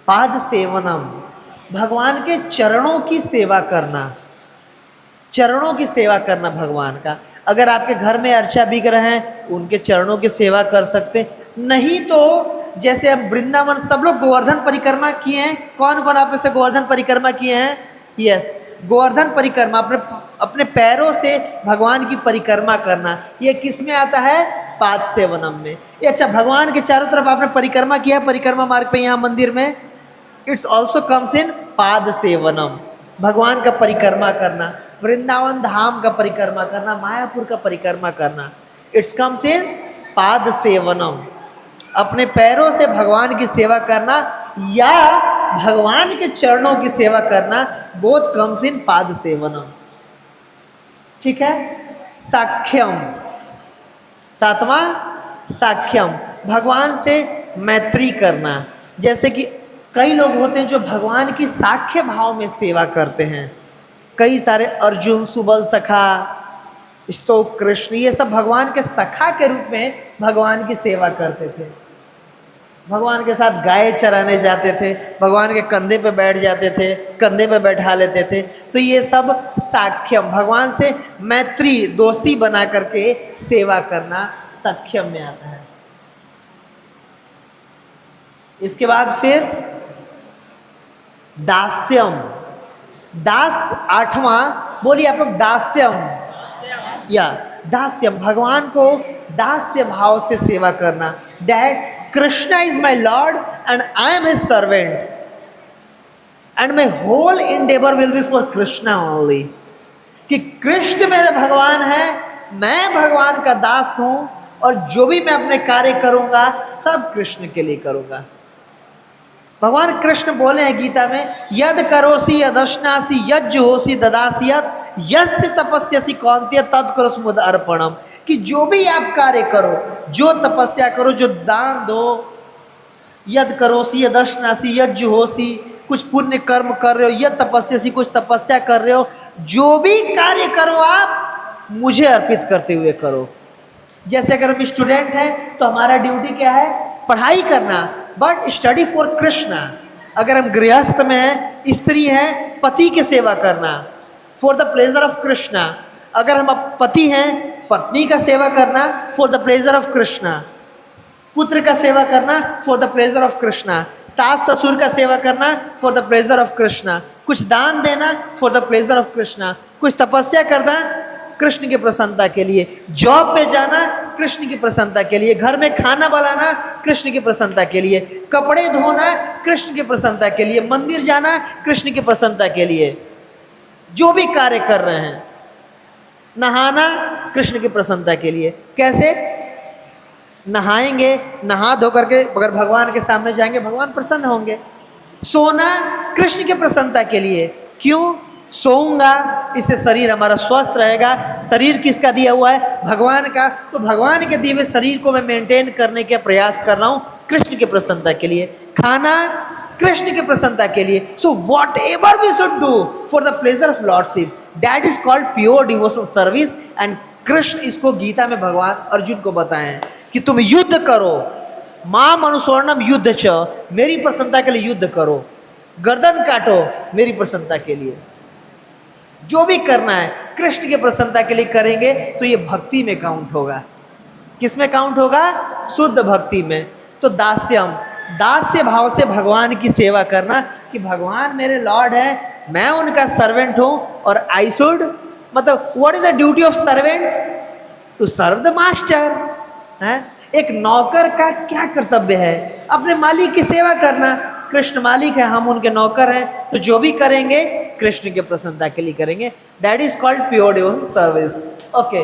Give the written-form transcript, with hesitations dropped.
पाद सेवनम, भगवान के चरणों की सेवा करना, चरणों की सेवा करना भगवान का। अगर आपके घर में अर्चा विग्रह हैं, उनके चरणों की सेवा कर सकते। नहीं तो जैसे हम वृंदावन, सब लोग गोवर्धन परिक्रमा किए हैं। कौन कौन आप में से गोवर्धन परिक्रमा किए हैं? यस, गोवर्धन परिक्रमा, अपने अपने पैरों से भगवान की परिक्रमा करना, ये किस में आता है? पाद सेवनम में। ये अच्छा, भगवान के चारों तरफ आपने परिक्रमा किया, परिक्रमा मार्ग पे यहाँ मंदिर में, इट्स ऑल्सो कम्स इन पाद सेवनम। भगवान का परिक्रमा करना, वृंदावन धाम का परिक्रमा करना, मायापुर का परिक्रमा करना, इट्स कम्स इन पाद सेवनम। अपने पैरों से भगवान की सेवा करना या भगवान के चरणों की सेवा करना, बोथ कम्स इन पाद सेवनम। ठीक है। साख्यम, सातवां साख्यम, भगवान से मैत्री करना। जैसे कि कई लोग होते हैं जो भगवान की साख्य भाव में सेवा करते हैं। कई सारे अर्जुन, सुबल सखा, स्तोक कृष्ण, ये सब भगवान के सखा के रूप में भगवान की सेवा करते थे। भगवान के साथ गाय चराने जाते थे, भगवान के कंधे पे बैठ जाते थे, कंधे पे बैठा लेते थे। तो ये सब साख्यम, भगवान से मैत्री, दोस्ती बना करके सेवा करना, सख्यम में आता है। इसके बाद फिर दास्यम, दास आठवां, बोलिए आप लोग, दास्यम या दास्यम, भगवान को दास्य भाव से सेवा करना। That Krishna is my lord and I am his servant and my whole endeavour will be for Krishna only. कि कृष्ण मेरे भगवान है, मैं भगवान का दास हूं, और जो भी मैं अपने कार्य करूंगा सब कृष्ण के लिए करूंगा। भगवान कृष्ण बोले हैं गीता में, यद करोसि यदश्नासि यज्जुहोसि ददासि यस्य तपस्यसि कौन्तेय तद करोसि मुद अर्पणम। कि जो भी आप कार्य करो, जो तपस्या करो, जो दान दो, यद करोसि यदश्नासि यज्जुहोसि, कुछ पुण्य कर्म कर रहे हो, यद तपस्यसि, कुछ तपस्या कर रहे हो, जो भी कार्य करो आप मुझे अर्पित करते हुए करो। जैसे अगर हम स्टूडेंट हैं तो हमारा ड्यूटी क्या है? पढ़ाई करना, बट स्टडी फॉर कृष्णा। अगर हम गृहस्थ में हैं, स्त्री हैं, पति की सेवा करना for the pleasure of Krishna. अगर हम पति हैं, पत्नी का सेवा करना for the pleasure of Krishna. पुत्र का सेवा करना for the pleasure of Krishna. सास ससुर का सेवा करना for the pleasure of Krishna. कुछ दान देना for the pleasure of Krishna. कुछ तपस्या करना कृष्ण की प्रसन्नता के लिए। जॉब पे जाना कृष्ण की प्रसन्नता के लिए। घर में खाना बनाना कृष्ण की प्रसन्नता के लिए। कपड़े धोना कृष्ण की प्रसन्नता के लिए। मंदिर जाना कृष्ण की प्रसन्नता के लिए। जो भी कार्य कर रहे हैं, नहाना कृष्ण की प्रसन्नता के लिए। कैसे नहाएंगे? नहा धो करके अगर भगवान के सामने जाएंगे, भगवान प्रसन्न होंगे। सोना कृष्ण की प्रसन्नता के लिए। क्यों? सोऊंगा, इससे शरीर हमारा स्वस्थ रहेगा। शरीर किसका दिया हुआ है? भगवान का। तो भगवान के दिए हुए शरीर को मैं मेंटेन करने के प्रयास कर रहा हूँ कृष्ण की प्रसन्नता के लिए। खाना कृष्ण की प्रसन्नता के लिए। So whatever we should do for the pleasure of lordship, that is called pure devotional service. And Krishna इसको गीता में भगवान अर्जुन को बताए हैं कि तुम युद्ध करो, मां मनुस्वर्णम युद्ध च, मेरी प्रसन्नता के लिए युद्ध करो। गर्दन काटो मेरी प्रसन्नता के लिए। जो भी करना है कृष्ण की प्रसन्नता के लिए करेंगे तो ये भक्ति में काउंट होगा। किस में काउंट होगा? शुद्ध भक्ति में। तो दास्यम, दास्य भाव से भगवान की सेवा करना कि भगवान मेरे लॉर्ड है, मैं उनका सर्वेंट हूँ, और आई शुड, मतलब what is the duty of servant? To serve the master. है एक नौकर का क्या कर्तव्य है? अपने मालिक की सेवा करना। कृष्ण मालिक है, हम उनके नौकर हैं, तो जो भी करेंगे कृष्ण के प्रसन्नता के लिए करेंगे। That is called pure devotional service. Okay.